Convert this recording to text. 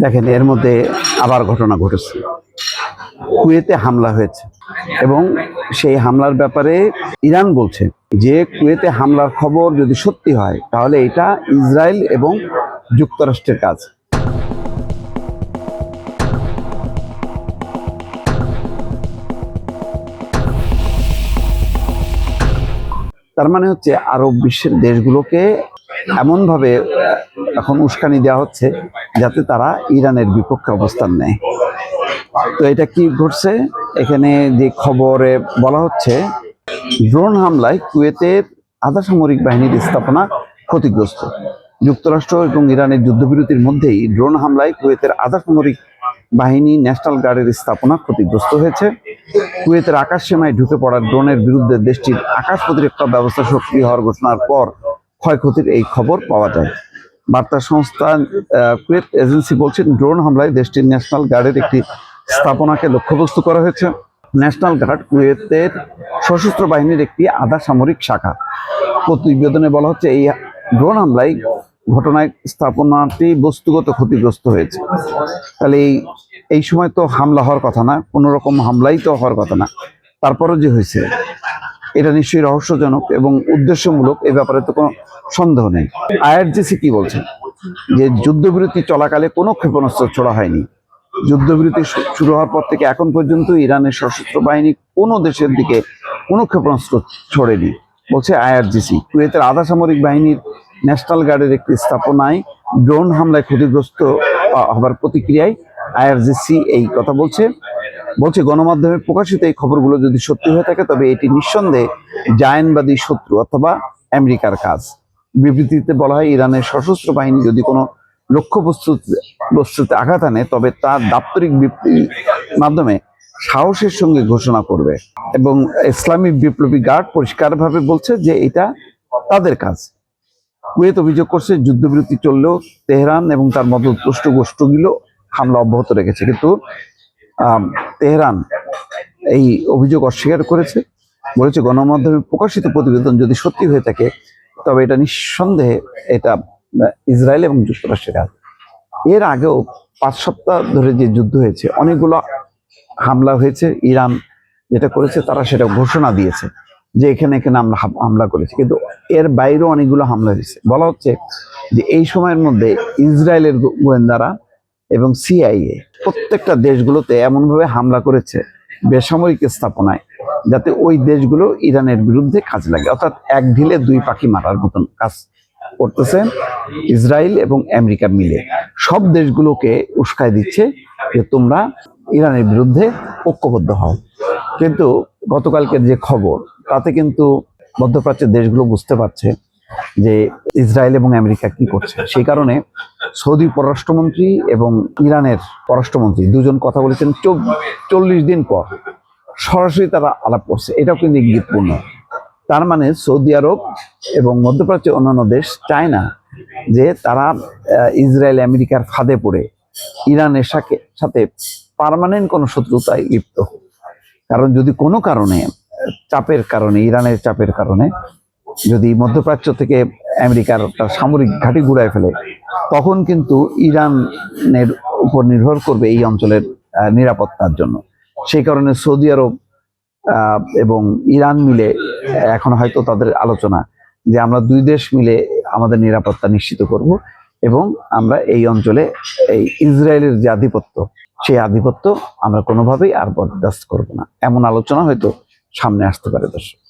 দেখেন, এর মধ্যে আবার ঘটনা ঘটেছে। কুয়েতে হামলা হয়েছে এবং সেই হামলার ব্যাপারে ইরান বলছে যে কুয়েতে হামলার খবর যদি সত্যি হয় তাহলে এটা ইসরায়েল এবং যুক্তরাষ্ট্রের কাজ। তার মানে হচ্ছে আরব বিশ্বের দেশগুলোকে এমনভাবে এখন উস্কানি দেওয়া হচ্ছে যাতে তারা ইরানের বিপক্ষে অবস্থান নেয়। তো এটা কি ঘটছে, এখানে যে খবরে বলা হচ্ছে ড্রোন হামলায় কুয়েতের আধা সামরিক বাহিনীর স্থাপনা ক্ষতিগ্রস্ত। যুক্তরাষ্ট্র এবং ইরানের যুদ্ধবিরতির মধ্যেই ড্রোন হামলায় কুয়েতের আধা সামরিক বাহিনী ন্যাশনাল গার্ডের স্থাপনা ক্ষতিগ্রস্ত হয়েছে। কুয়েতের আকাশ সীমায় ঢুকে পড়া ড্রোনের বিরুদ্ধে দেশটির আকাশ প্রতিরক্ষা ব্যবস্থা সক্রিয় হওয়ার ঘোষণার পর ক্ষয়ক্ষতির এই খবর পাওয়া যায়। বার্তা সংস্থা কুয়েত এজেন্সি বলছেন, ড্রোন হামলায় দেশটির ন্যাশনাল গার্ডের একটি স্থাপনাকে লক্ষ্যবস্তু করা হয়েছে। ন্যাশনাল গার্ড কুয়েতের সশস্ত্র বাহিনীর একটি আধা সামরিক শাখা। প্রতিবেদনে বলা হচ্ছে এই ড্রোন হামলায় ঘটনায় স্থাপনাটি বস্তুগত ক্ষতিগ্রস্ত হয়েছে। তাহলে এই সময় তো হামলা হওয়ার কথা না, কোনো রকম হামলাই তো হওয়ার কথা না, তারপরও যে হয়েছে এটা নিশ্চয়ই রহস্যজনক এবং উদ্দেশ্যমূলক, এ ব্যাপারে তো কোনো সন্দেহ নেই। আইআরজিসি কি বলছে যে যুদ্ধবিরতি চলাকালে কোনো ক্ষেপণাস্ত্র ছোড়া হয়নি। যুদ্ধবিরতি শুরু হওয়ার পর থেকে এখন পর্যন্ত ইরানের সশস্ত্র বাহিনী কোনো দেশের দিকে কোনো ক্ষেপণাস্ত্র ছোড়েনি বলছে আইআরজিসি। কুয়েতের আধা সামরিক বাহিনীর ন্যাশনাল গার্ডের একটি স্থাপনায় ড্রোন হামলায় ক্ষতিগ্রস্ত হবার প্রতিক্রিয়ায় আইআরজিসি এই কথা বলছে। গণমাধ্যমে প্রকাশিত এই খবরগুলো যদি সত্যি হয়ে থাকে তবে এটি নিঃসন্দেহে জায়নবাদী শত্রু অথবা আমেরিকার কাজ। বিবৃতিতে বলা হয়, ইরানের সশস্ত্র বাহিনী যদি কোনো লক্ষ্যবস্তুতে আঘাত আনে তবে তার দাপ্তরিক বিবৃতির মাধ্যমে সাহসের সঙ্গে ঘোষণা করবে। এবং ইসলামী বিপ্লবী গার্ড পরিষ্কারভাবে বলছে যে এটা তাদের কাজ। কুয়েত অভিযোগ করছে যুদ্ধবিরতি চললেও তেহরান এবং তার মধ্যস্থ গোষ্ঠীগুলো হামলা অব্যাহত রেখেছে, কিন্তু তেহরান এই অভিযোগ অস্বীকার করেছে। বলেছে গণমাধ্যমে প্রকাশিত প্রতিবেদন যদি সত্যি হয়ে থাকে তবে এটা নিঃসন্দেহে এটা ইসরায়েল এবং যুক্তরাষ্ট্রের কাজ। এর আগেও 5 সপ্তাহ ধরে যে যুদ্ধ হয়েছে অনেকগুলো হামলা হয়েছে। ইরান যেটা করেছে তারা সেটা ঘোষণা দিয়েছে যে এখানে আমরা হামলা করেছি, কিন্তু এর বাইরেও অনেকগুলো হামলা হয়েছে। বলা হচ্ছে যে এই সময়ের মধ্যে ইসরায়েলের গোয়েন্দারা এবং সিআইএ প্রত্যেকটা দেশগুলোতে এমনভাবে হামলা করেছে বেসামরিক স্থাপনায় যাতে ওই দেশগুলো ইরানের বিরুদ্ধে কাজে লাগে। অর্থাৎ এক ঢিলে 2 পাখি মারার মতন কাজ করতেছে ইসরায়েল এবং আমেরিকা মিলে। সব দেশগুলোকে উস্কায় দিচ্ছে যে তোমরা ইরানের বিরুদ্ধে ঐক্যবদ্ধ হও। কিন্তু গতকালকের যে খবর তাতে কিন্তু মধ্যপ্রাচ্যের দেশগুলো বুঝতে পারছে যে ইসরায়েল এবং আমেরিকা কি করছে। সেই কারণে সৌদি পররাষ্ট্রমন্ত্রী এবং ইরানের পররাষ্ট্রমন্ত্রী দুজন কথা বলেছেন 40 দিন পর সরাসরি তারা আলাপ করছে। এটাও কিন্তু ইঙ্গিতপূর্ণ। তার মানে সৌদি আরব এবং মধ্যপ্রাচ্যের অন্যান্য দেশ চায় না যে তারা ইসরায়েল আমেরিকার ফাঁদে পড়ে ইরানের সাথে পার্মানেন্ট কোনো শত্রুতায় লিপ্ত। কারণ যদি কোনো কারণে চাপের কারণে, ইরানের চাপের কারণে যদি মধ্যপ্রাচ্য থেকে আমেরিকার তার সামরিক ঘাঁটি ঘুরায় ফেলে তখন কিন্তু ইরানের উপর নির্ভর করবে এই অঞ্চলের নিরাপত্তার জন্য। সেই কারণে সৌদি আরব এবং ইরান মিলে এখন হয়তো তাদের আলোচনা যে আমরা 2 দেশ মিলে আমাদের নিরাপত্তা নিশ্চিত করব এবং আমরা এই অঞ্চলে এই ইসরায়েলের যে আধিপত্য সেই আধিপত্য আমরা কোনোভাবেই আর বরদাস্ত করব না। এমন আলোচনা হয়তো সামনে আসতে পারে দর্শক।